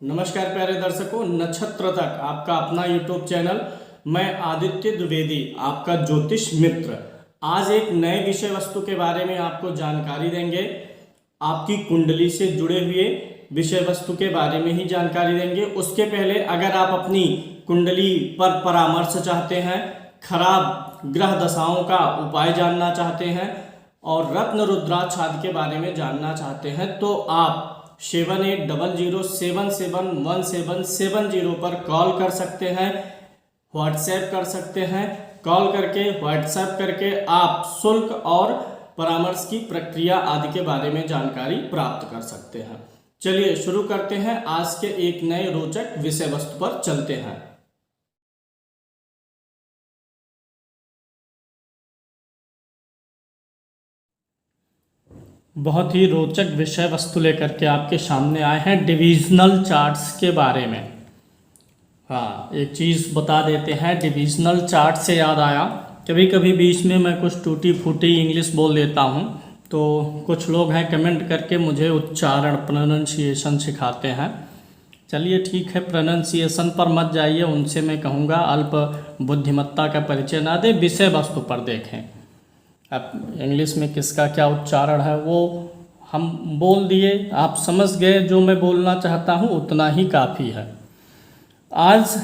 नमस्कार प्यारे दर्शकों, नक्षत्र तक आपका अपना यूट्यूब चैनल। मैं आदित्य द्विवेदी, आपका ज्योतिष मित्र। आज एक नए विषय वस्तु के बारे में आपको जानकारी देंगे। आपकी कुंडली से जुड़े हुए विषय वस्तु के बारे में ही जानकारी देंगे। उसके पहले अगर आप अपनी कुंडली पर परामर्श चाहते हैं, खराब ग्रह दशाओं का उपाय जानना चाहते हैं और रत्न रुद्राक्ष आदि के बारे में जानना चाहते हैं तो आप 7800771770 पर कॉल कर सकते हैं, व्हाट्सएप कर सकते हैं। कॉल करके व्हाट्सएप करके आप शुल्क और परामर्श की प्रक्रिया आदि के बारे में जानकारी प्राप्त कर सकते हैं। चलिए शुरू करते हैं। आज के एक नए रोचक विषय वस्तु पर चलते हैं। बहुत ही रोचक विषय वस्तु लेकर के आपके सामने आए हैं डिविजनल चार्ट्स के बारे में। हाँ, एक चीज़ बता देते हैं। डिविजनल चार्ट से याद आया, कभी कभी बीच में मैं कुछ टूटी फूटी इंग्लिश बोल देता हूँ तो कुछ लोग हैं कमेंट करके मुझे उच्चारण प्रोनंसिएशन सिखाते हैं। चलिए ठीक है, प्रोनंसिएशन पर मत जाइए, उनसे मैं कहूँगा अल्प बुद्धिमत्ता का परिचय ना दे, विषय वस्तु पर देखें। अब इंग्लिश में किसका क्या उच्चारण है वो हम बोल दिए, आप समझ गए। जो मैं बोलना चाहता हूँ उतना ही काफ़ी है। आज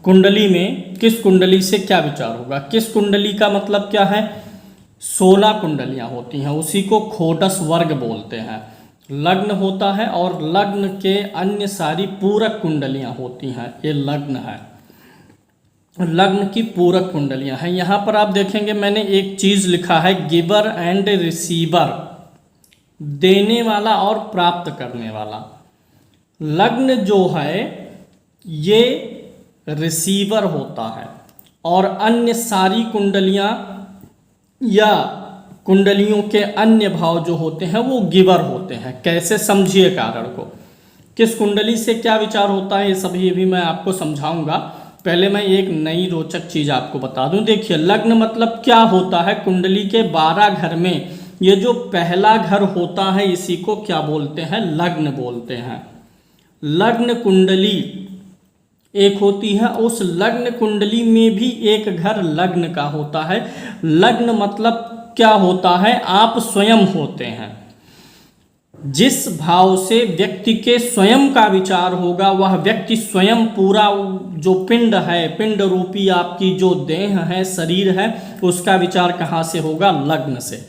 कुंडली में किस कुंडली से क्या विचार होगा, किस कुंडली का मतलब क्या है। 16 कुंडलियाँ होती हैं, उसी को खोटस वर्ग बोलते हैं। लग्न होता है और लग्न के अन्य सारी पूरक कुंडलियाँ होती हैं। ये लग्न है, लग्न की पूरक कुंडलियां हैं। यहाँ पर आप देखेंगे मैंने एक चीज लिखा है, गिवर एंड रिसीवर, देने वाला और प्राप्त करने वाला। लग्न जो है ये रिसीवर होता है और अन्य सारी कुंडलियां या कुंडलियों के अन्य भाव जो होते हैं वो गिवर होते हैं। कैसे, समझिए कारण को। किस कुंडली से क्या विचार होता है ये सभी भी मैं आपको समझाऊंगा। पहले मैं एक नई रोचक चीज़ आपको बता दूं। देखिए, लग्न मतलब क्या होता है। कुंडली के 12 घर में ये जो पहला घर होता है इसी को क्या बोलते हैं, लग्न बोलते हैं। लग्न कुंडली एक होती है, उस लग्न कुंडली में भी एक घर लग्न का होता है। लग्न मतलब क्या होता है, आप स्वयं होते हैं। जिस भाव से व्यक्ति के स्वयं का विचार होगा वह व्यक्ति स्वयं पूरा जो पिंड है, पिंड रूपी आपकी जो देह है, शरीर है, उसका विचार कहाँ से होगा, लग्न से।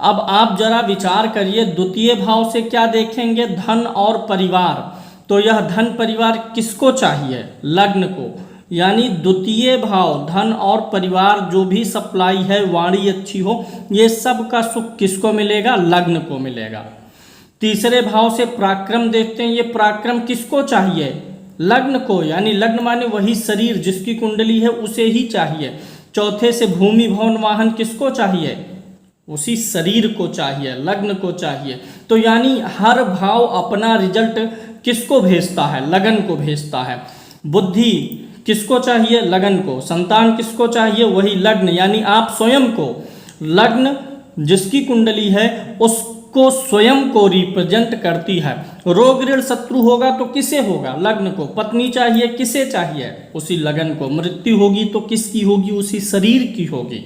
अब आप जरा विचार करिए, द्वितीय भाव से क्या देखेंगे, धन और परिवार। तो यह धन परिवार किसको चाहिए, लग्न को। यानी द्वितीय भाव धन और परिवार जो भी सप्लाई है, वाणी अच्छी हो, ये सब का सुख किसको मिलेगा, लग्न को मिलेगा। तीसरे भाव से पराक्रम देखते हैं, ये पराक्रम किसको चाहिए, लग्न को। यानी लग्न माने वही शरीर जिसकी कुंडली है उसे ही चाहिए। चौथे से भूमि भवन वाहन किसको चाहिए, उसी शरीर को चाहिए, लग्न को चाहिए। तो यानी हर भाव अपना रिजल्ट किसको भेजता है, लगन को भेजता है। बुद्धि किसको चाहिए, लगन को। संतान किसको चाहिए, वही लग्न यानी आप स्वयं को। लग्न जिसकी कुंडली है उसको स्वयं को रिप्रेजेंट करती है। रोग ऋण शत्रु होगा तो किसे होगा, लग्न को। पत्नी चाहिए, किसे चाहिए, उसी लगन को। मृत्यु होगी तो किसकी होगी, उसी शरीर की होगी।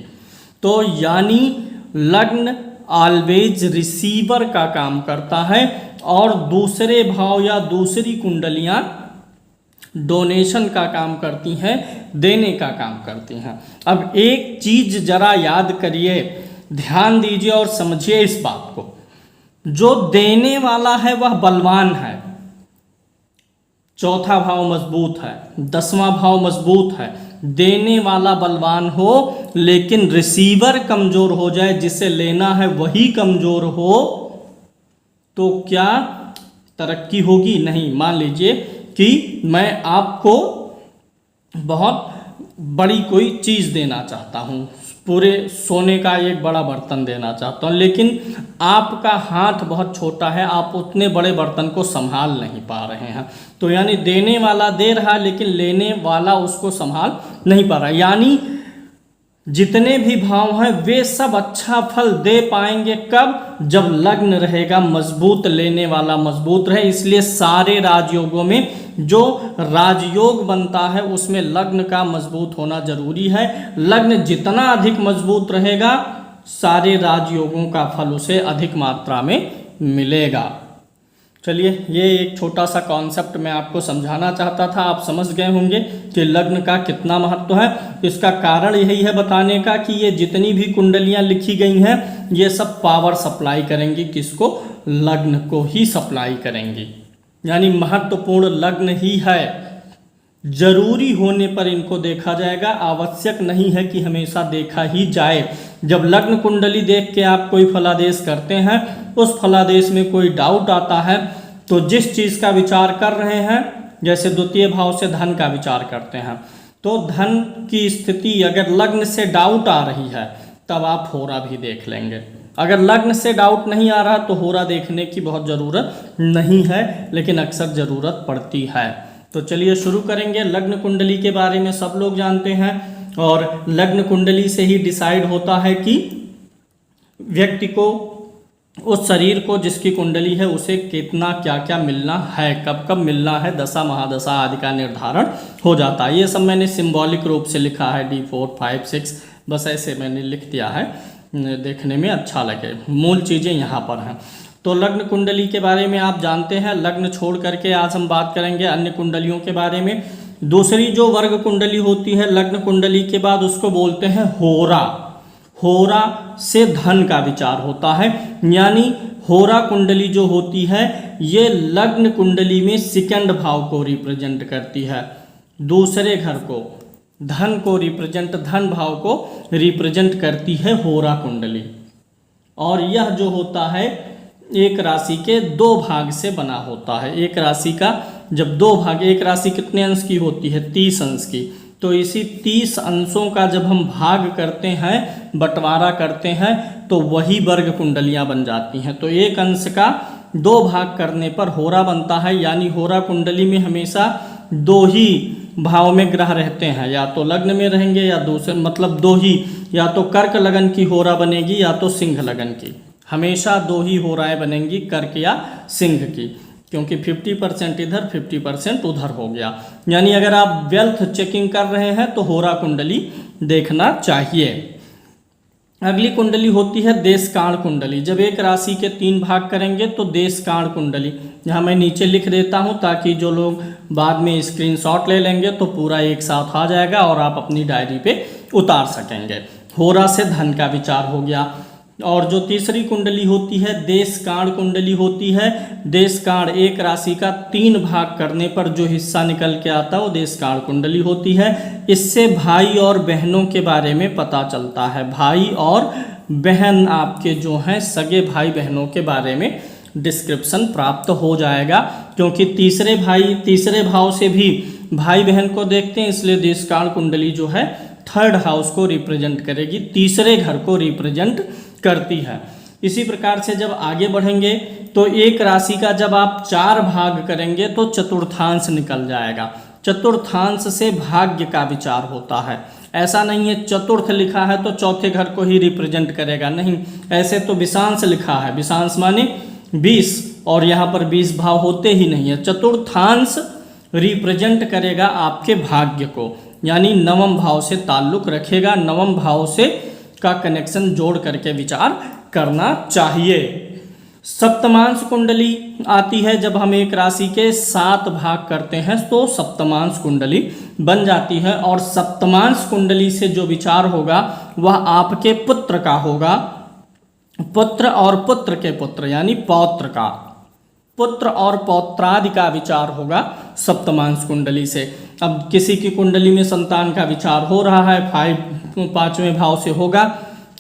तो यानी लग्न ऑलवेज रिसीवर का काम करता है और दूसरे भाव या दूसरी कुंडलियां डोनेशन का काम करती हैं, देने का काम करती हैं। अब एक चीज जरा याद करिए, ध्यान दीजिए और समझिए इस बात को। जो देने वाला है वह बलवान है, चौथा भाव मजबूत है, 10वां भाव मजबूत है। देने वाला बलवान हो लेकिन रिसीवर कमजोर हो जाए, जिसे लेना है वही कमजोर हो, तो क्या तरक्की होगी, नहीं। मान लीजिए कि मैं आपको बहुत बड़ी कोई चीज़ देना चाहता हूँ, पूरे सोने का एक बड़ा बर्तन देना चाहता हूँ, लेकिन आपका हाथ बहुत छोटा है, आप उतने बड़े बर्तन को संभाल नहीं पा रहे हैं। तो यानी देने वाला दे रहा है लेकिन लेने वाला उसको संभाल नहीं पा रहा। यानी जितने भी भाव हैं वे सब अच्छा फल दे पाएंगे। कब? जब लग्न रहेगा मजबूत, लेने वाला मजबूत रहे। इसलिए सारे राजयोगों में जो राजयोग बनता है उसमें लग्न का मजबूत होना जरूरी है। लग्न जितना अधिक मजबूत रहेगा सारे राजयोगों का फल उसे अधिक मात्रा में मिलेगा। चलिए, ये एक छोटा सा कॉन्सेप्ट मैं आपको समझाना चाहता था। आप समझ गए होंगे कि लग्न का कितना महत्व है। इसका कारण यही है बताने का कि ये जितनी भी कुंडलियां लिखी गई हैं ये सब पावर सप्लाई करेंगी किसको? लग्न को ही सप्लाई करेंगी। यानी महत्वपूर्ण लग्न ही है। जरूरी होने पर इनको देखा जाएगा, आवश्यक नहीं है कि हमेशा देखा ही जाए। जब लग्न कुंडली देख के आप कोई फलादेश करते हैं, उस फलादेश में कोई डाउट आता है, तो जिस चीज़ का विचार कर रहे हैं, जैसे द्वितीय भाव से धन का विचार करते हैं, तो धन की स्थिति अगर लग्न से डाउट आ रही है तब आप होरा भी देख लेंगे। अगर लग्न से डाउट नहीं आ रहा तो होरा देखने की बहुत ज़रूरत नहीं है, लेकिन अक्सर ज़रूरत पड़ती है। तो चलिए शुरू करेंगे। लग्न कुंडली के बारे में सब लोग जानते हैं और लग्न कुंडली से ही डिसाइड होता है कि व्यक्ति को, उस शरीर को जिसकी कुंडली है उसे कितना क्या क्या मिलना है, कब कब मिलना है, दशा महादशा आदि का निर्धारण हो जाता है। ये सब मैंने सिंबॉलिक रूप से लिखा है, D4, 5, 6, बस ऐसे मैंने लिख दिया है, देखने में अच्छा लगे। मूल चीज़ें यहाँ पर हैं। तो लग्न कुंडली के बारे में आप जानते हैं। लग्न छोड़ करके आज हम बात करेंगे अन्य कुंडलियों के बारे में। दूसरी जो वर्ग कुंडली होती है लग्न कुंडली के बाद, उसको बोलते हैं होरा। होरा से धन का विचार होता है। यानी होरा कुंडली जो होती है ये लग्न कुंडली में सेकंड भाव को रिप्रेजेंट करती है, दूसरे घर को, धन को रिप्रेजेंट, धन भाव को रिप्रेजेंट करती है होरा कुंडली। और यह जो होता है एक राशि के दो भाग से बना होता है। एक राशि का जब दो भाग, एक राशि कितने अंश की होती है? 30 अंश की। तो इसी 30 अंशों का जब हम भाग करते हैं, बंटवारा करते हैं, तो वही वर्ग कुंडलियां बन जाती हैं। तो एक अंश का दो भाग करने पर होरा बनता है। यानी होरा कुंडली में हमेशा दो ही भाव में ग्रह रहते हैं, या तो लग्न में रहेंगे या दूसरे, मतलब दो ही, या तो कर्क लगन की होरा बनेगी या तो सिंह लगन की। हमेशा दो ही होराएं बनेंगी, कर्क या सिंह की, क्योंकि 50% इधर 50% उधर हो गया। यानी अगर आप वेल्थ चेकिंग कर रहे हैं तो होरा कुंडली देखना चाहिए। अगली कुंडली होती है देशकाल कुंडली। जब एक राशि के 3 भाग करेंगे तो देशकाल कुंडली, यहाँ मैं नीचे लिख देता हूँ ताकि जो लोग बाद में स्क्रीनशॉट ले लेंगे तो पूरा एक साथ आ जाएगा और आप अपनी डायरी पे उतार सकेंगे। होरा से धन का विचार हो गया। और जो तीसरी कुंडली होती है देशकाल कुंडली होती है। देशकाल, एक राशि का 3 भाग करने पर जो हिस्सा निकल के आता है वो देशकाल कुंडली होती है। इससे भाई और बहनों के बारे में पता चलता है। भाई और बहन आपके जो हैं सगे भाई बहनों के बारे में डिस्क्रिप्शन प्राप्त हो जाएगा, क्योंकि तीसरे भाव से भी भाई बहन को देखते हैं। इसलिए देशकाल कुंडली जो है 3rd हाउस को रिप्रेजेंट करेगी, तीसरे घर को रिप्रेजेंट करती है। इसी प्रकार से जब आगे बढ़ेंगे तो एक राशि का जब आप 4 भाग करेंगे तो चतुर्थांश निकल जाएगा। चतुर्थांश से भाग्य का विचार होता है। ऐसा नहीं है चतुर्थ लिखा है तो चौथे घर को ही रिप्रेजेंट करेगा, नहीं, ऐसे तो विषांश लिखा है। विषांश माने 20, और यहाँ पर 20 भाव होते ही नहीं है। चतुर्थांश रिप्रेजेंट करेगा आपके भाग्य को, यानी 9वें भाव से ताल्लुक रखेगा। 9वें भाव से का कनेक्शन जोड़ करके विचार करना चाहिए। सप्तमांश कुंडली आती है जब हम एक राशि के 7 भाग करते हैं तो सप्तमांश कुंडली बन जाती है। और सप्तमांश कुंडली से जो विचार होगा वह आपके पुत्र का होगा, पुत्र और पुत्र के पुत्र, यानी पौत्र का, पुत्र और पौत्रादि का विचार होगा सप्तमांश कुंडली से। अब किसी की कुंडली में संतान का विचार हो रहा है, 5वें भाव से होगा,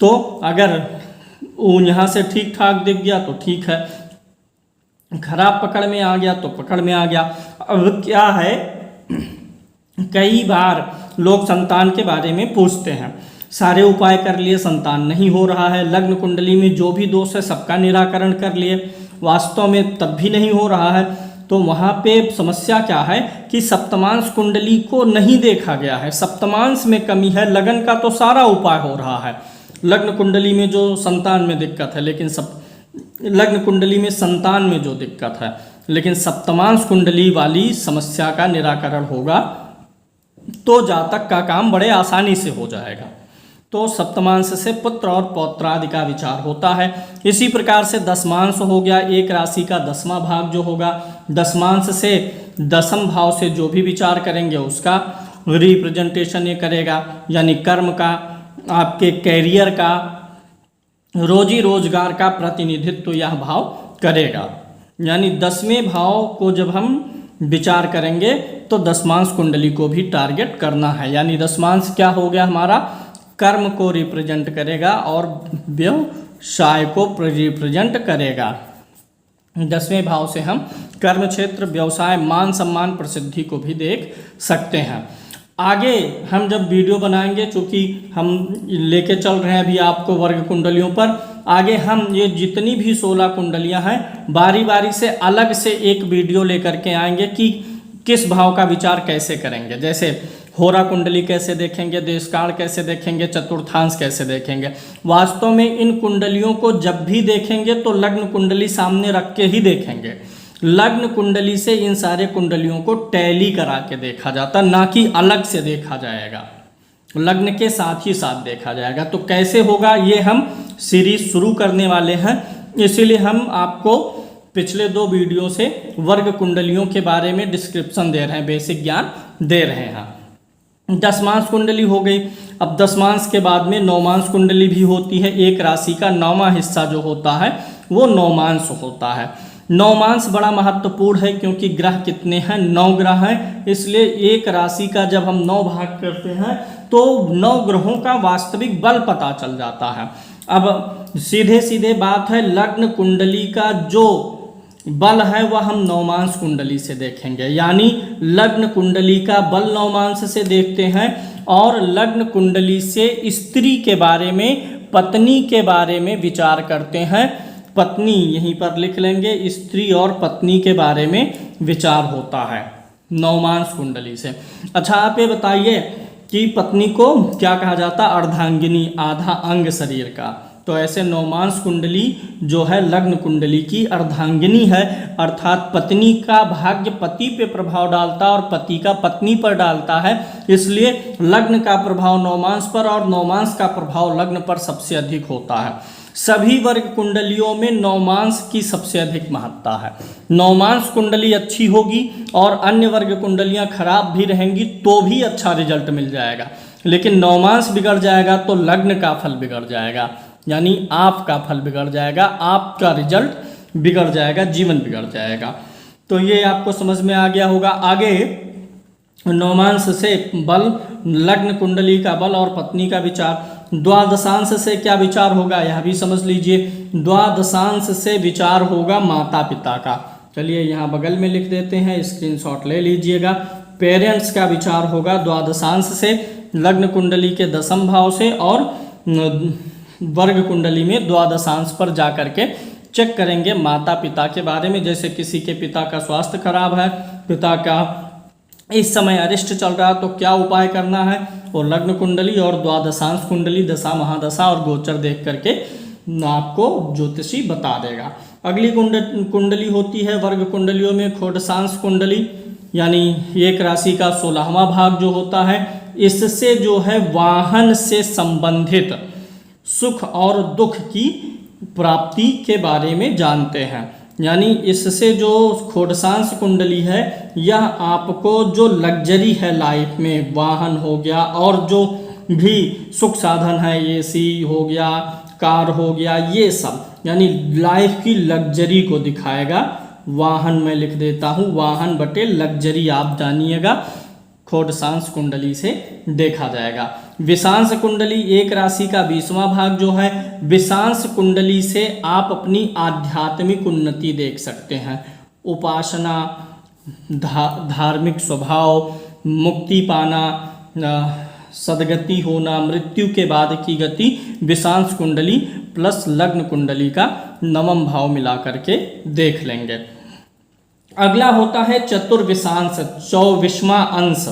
तो अगर वो यहाँ से ठीक ठाक दिख गया तो ठीक है, खराब पकड़ में आ गया तो पकड़ में आ गया। अब क्या है, कई बार लोग संतान के बारे में पूछते हैं, सारे उपाय कर लिए, संतान नहीं हो रहा है, लग्न कुंडली में जो भी दोष है सबका निराकरण कर लिए, वास्तव में तब भी नहीं हो रहा है, तो वहाँ पे समस्या क्या है कि सप्तमांश कुंडली को नहीं देखा गया है, सप्तमांश में कमी है। लगन का तो सारा उपाय हो रहा है, लग्न कुंडली में जो संतान में दिक्कत है, लेकिन लग्न कुंडली में संतान में जो दिक्कत है, लेकिन सप्तमांश कुंडली वाली समस्या का निराकरण होगा तो जातक का काम बड़े आसानी से हो जाएगा। तो सप्तमांश से पुत्र और पौत्रादि का विचार होता है। इसी प्रकार से दशमांश हो गया, एक राशि का 10वां भाग जो होगा, दशमांश से 10म भाव से जो भी विचार करेंगे उसका रिप्रेजेंटेशन ये करेगा, यानी कर्म का, आपके कैरियर का, रोजी रोजगार का प्रतिनिधित्व यह भाव करेगा। यानी 10वें भाव को जब हम विचार करेंगे तो दशमांश कुंडली को भी टारगेट करना है। यानी दशमांश क्या हो गया हमारा, कर्म को रिप्रेजेंट करेगा और व्यवसाय को रिप्रेजेंट करेगा। 10वें भाव से हम कर्म क्षेत्र, व्यवसाय, मान सम्मान, प्रसिद्धि को भी देख सकते हैं। आगे हम जब वीडियो बनाएंगे, चूँकि हम लेके चल रहे हैं अभी आपको वर्ग कुंडलियों पर, आगे हम ये जितनी भी 16 कुंडलियां हैं बारी बारी से अलग से एक वीडियो लेकर के आएंगे कि किस भाव का विचार कैसे करेंगे। जैसे होरा कुंडली कैसे देखेंगे, देशकाल कैसे देखेंगे, चतुर्थांश कैसे देखेंगे। वास्तव में इन कुंडलियों को जब भी देखेंगे तो लग्न कुंडली सामने रख के ही देखेंगे। लग्न कुंडली से इन सारे कुंडलियों को टैली करा के देखा जाता, ना कि अलग से देखा जाएगा, लग्न के साथ ही साथ देखा जाएगा। तो कैसे होगा ये हम सीरीज शुरू करने वाले हैं, इसीलिए हम आपको पिछले 2 वीडियो से वर्ग कुंडलियों के बारे में डिस्क्रिप्शन दे रहे हैं, बेसिक ज्ञान दे रहे हैं। दशमांश कुंडली हो गई। अब दशमांश के बाद में नौमांश कुंडली भी होती है। एक राशि का 9वां हिस्सा जो होता है वो नौमांश होता है। नौमांश बड़ा महत्वपूर्ण है क्योंकि ग्रह कितने हैं, 9 ग्रह हैं, इसलिए एक राशि का जब हम 9 भाग करते हैं तो 9 ग्रहों का वास्तविक बल पता चल जाता है। अब सीधे सीधे बात है, लग्न कुंडली का जो बल है वह हम नौमांश कुंडली से देखेंगे। यानी लग्न कुंडली का बल नौमांश से देखते हैं और लग्न कुंडली से स्त्री के बारे में, पत्नी के बारे में विचार करते हैं। पत्नी यहीं पर लिख लेंगे, स्त्री और पत्नी के बारे में विचार होता है नौमांश कुंडली से। अच्छा आप ये बताइए कि पत्नी को क्या कहा जाता है, अर्धांगिनी, आधा अंग शरीर का। तो ऐसे नौमांश कुंडली जो है लग्न कुंडली की अर्धांगिनी है, अर्थात पत्नी का भाग्य पति पे प्रभाव डालता है और पति का पत्नी पर डालता है। इसलिए लग्न का प्रभाव नौमांश पर और नौमांश का प्रभाव लग्न पर सबसे अधिक होता है। सभी वर्ग कुंडलियों में नौमांश की सबसे अधिक महत्ता है। नौमांश कुंडली अच्छी होगी और अन्य वर्ग कुंडलियां खराब भी रहेंगी तो भी अच्छा रिजल्ट मिल जाएगा, लेकिन नौमांश बिगड़ जाएगा तो लग्न का फल बिगड़ जाएगा, यानी आपका फल बिगड़ जाएगा, आपका रिजल्ट बिगड़ जाएगा, जीवन बिगड़ जाएगा। तो ये आपको समझ में आ गया होगा। आगे नौमांश से बल, लग्न कुंडली का बल और पत्नी का विचार। द्वादशांश से क्या विचार होगा यह भी समझ लीजिए। द्वादशांश से विचार होगा माता पिता का। चलिए यहाँ बगल में लिख देते हैं, स्क्रीनशॉट ले लीजिएगा। पेरेंट्स का विचार होगा द्वादशांश से, लग्न कुंडली के 10म भाव से, और वर्ग कुंडली में द्वादशांश पर जा करके चेक करेंगे माता पिता के बारे में। जैसे किसी के पिता का स्वास्थ्य खराब है, पिता का इस समय अरिष्ट चल रहा तो क्या उपाय करना है, और लग्न कुंडली और द्वादशांश कुंडली, दशा, महादशा और गोचर देख करके आपको ज्योतिषी बता देगा। अगली कुंडली होती है वर्ग कुंडलियों में खोडशांश कुंडली, यानी एक राशि का 16वां भाग जो होता है। इससे जो है वाहन से संबंधित सुख और दुख की प्राप्ति के बारे में जानते हैं। यानी इससे जो खोडशांश कुंडली है यह आपको जो लग्जरी है लाइफ में, वाहन हो गया और जो भी सुख साधन है, एसी हो गया, कार हो गया, ये सब यानी लाइफ की लग्जरी को दिखाएगा। वाहन मैं लिख देता हूँ, वाहन बटे लग्जरी आप जानिएगा, खोडशांश कुंडली से देखा जाएगा। विषांश कुंडली एक राशि का 20वां भाग जो है, विषांश कुंडली से आप अपनी आध्यात्मिक उन्नति देख सकते हैं। उपासना, धार्मिक स्वभाव, मुक्ति पाना, सदगति होना, मृत्यु के बाद की गति, विषांश कुंडली प्लस लग्न कुंडली का 9वां भाव मिला करके देख लेंगे। अगला होता है चतुर्विशांश, 24वां अंश।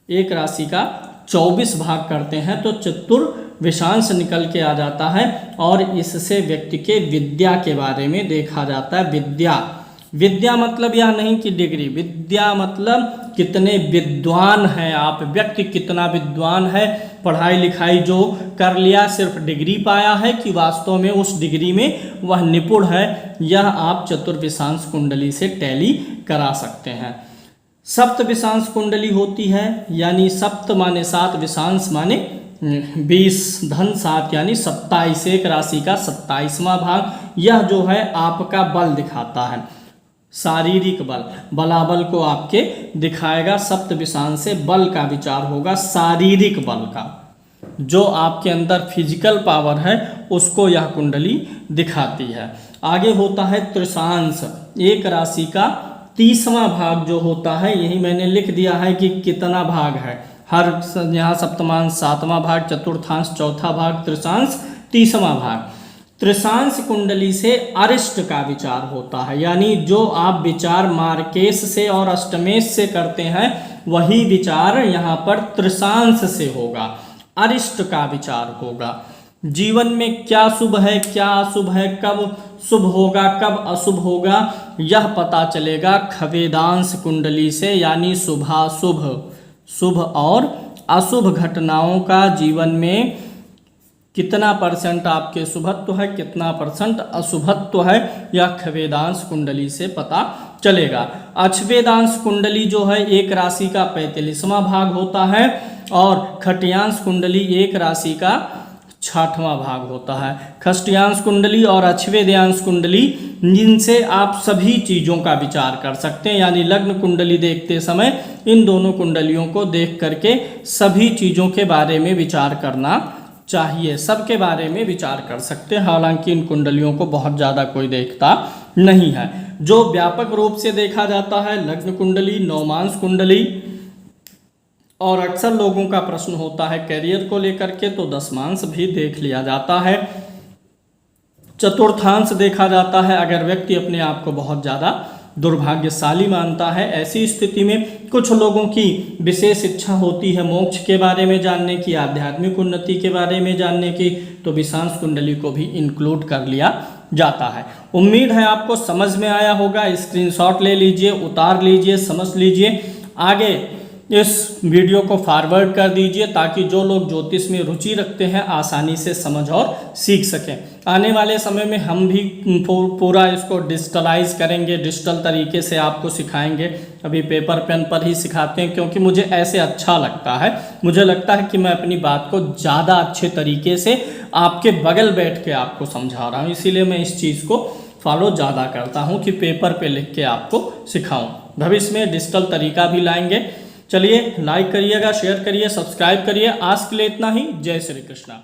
एक राशि का 24 भाग करते हैं तो चतुर्विशांश निकल के आ जाता है, और इससे व्यक्ति के विद्या के बारे में देखा जाता है। विद्या मतलब यह नहीं कि डिग्री, विद्या मतलब कितने विद्वान हैं आप, व्यक्ति कितना विद्वान है, पढ़ाई लिखाई जो कर लिया, सिर्फ डिग्री पाया है कि वास्तव में उस डिग्री में वह निपुण है, यह आप चतुर्विशांश कुंडली से टैली करा सकते हैं। सप्तविशांश कुंडली होती है, यानी सप्त माने 7, विशांश माने 20, धन 7 यानी 27, एक राशि का 27वां भाग। यह जो है आपका बल दिखाता है, शारीरिक बल, बलाबल को आपके दिखाएगा। सप्तविशांश से बल का विचार होगा, शारीरिक बल का, जो आपके अंदर फिजिकल पावर है उसको यह कुंडली दिखाती है। आगे होता है त्रिशांश, एक राशि का 30वां भाग जो होता है, यही मैंने लिख दिया है कि कितना भाग है, हर यहाँ सप्तमांश 7वां भाग, चतुर्थांश 4था भाग, त्रिशांश 30वां भाग। त्रिशांश कुंडली से अरिष्ट का विचार होता है, यानी जो आप विचार मार्केश से और अष्टमेश से करते हैं वही विचार यहाँ पर त्रिशांश से होगा, अरिष्ट का विचार होगा। जीवन में क्या शुभ है क्या अशुभ है, कब शुभ होगा कब अशुभ होगा, यह पता चलेगा खवेदांश कुंडली से, यानी शुभाशुभ, शुभ और अशुभ घटनाओं का जीवन में कितना % आपके शुभत्व है, कितना % अशुभत्व है, यह खवेदांश कुंडली से पता चलेगा। अक्षवेदांश कुंडली जो है एक राशि का 45वां भाग होता है, और खट्यांश कुंडली एक राशि का 6वां भाग होता है। खष्ट्यांश कुंडली और अक्षवेद्यांश कुंडली, जिनसे आप सभी चीज़ों का विचार कर सकते हैं, यानी लग्न कुंडली देखते समय इन दोनों कुंडलियों को देख करके सभी चीज़ों के बारे में विचार करना चाहिए, सबके बारे में विचार कर सकते हैं। हालांकि इन कुंडलियों को बहुत ज़्यादा कोई देखता नहीं है। जो व्यापक रूप से देखा जाता है लग्न कुंडली, नवमांश कुंडली, और अक्सर लोगों का प्रश्न होता है करियर को लेकर के, तो दशमांश भी देख लिया जाता है, चतुर्थांश देखा जाता है। अगर व्यक्ति अपने आप को बहुत ज़्यादा दुर्भाग्यशाली मानता है, ऐसी स्थिति में कुछ लोगों की विशेष इच्छा होती है मोक्ष के बारे में जानने की, आध्यात्मिक उन्नति के बारे में जानने की, तो विशांश कुंडली को भी इंक्लूड कर लिया जाता है। उम्मीद है आपको समझ में आया होगा। स्क्रीनशॉट ले लीजिए, उतार लीजिए, समझ लीजिए, आगे इस वीडियो को फॉरवर्ड कर दीजिए ताकि जो लोग ज्योतिष में रुचि रखते हैं आसानी से समझ और सीख सकें। आने वाले समय में हम भी पूरा इसको डिजिटलाइज करेंगे, डिजिटल तरीके से आपको सिखाएंगे। अभी पेपर पेन पर ही सिखाते हैं क्योंकि मुझे ऐसे अच्छा लगता है, मुझे लगता है कि मैं अपनी बात को ज़्यादा अच्छे तरीके से आपके बगल बैठ के आपको समझा रहा हूँ, इसीलिए मैं इस चीज़ को फॉलो ज़्यादा करता हूँ कि पेपर पे लिख के आपको सिखाऊं। भविष्य में डिजिटल तरीका भी लाएंगे। चलिए लाइक करिएगा, शेयर करिए, सब्सक्राइब करिए। आज के लिए इतना ही। जय श्री कृष्णा।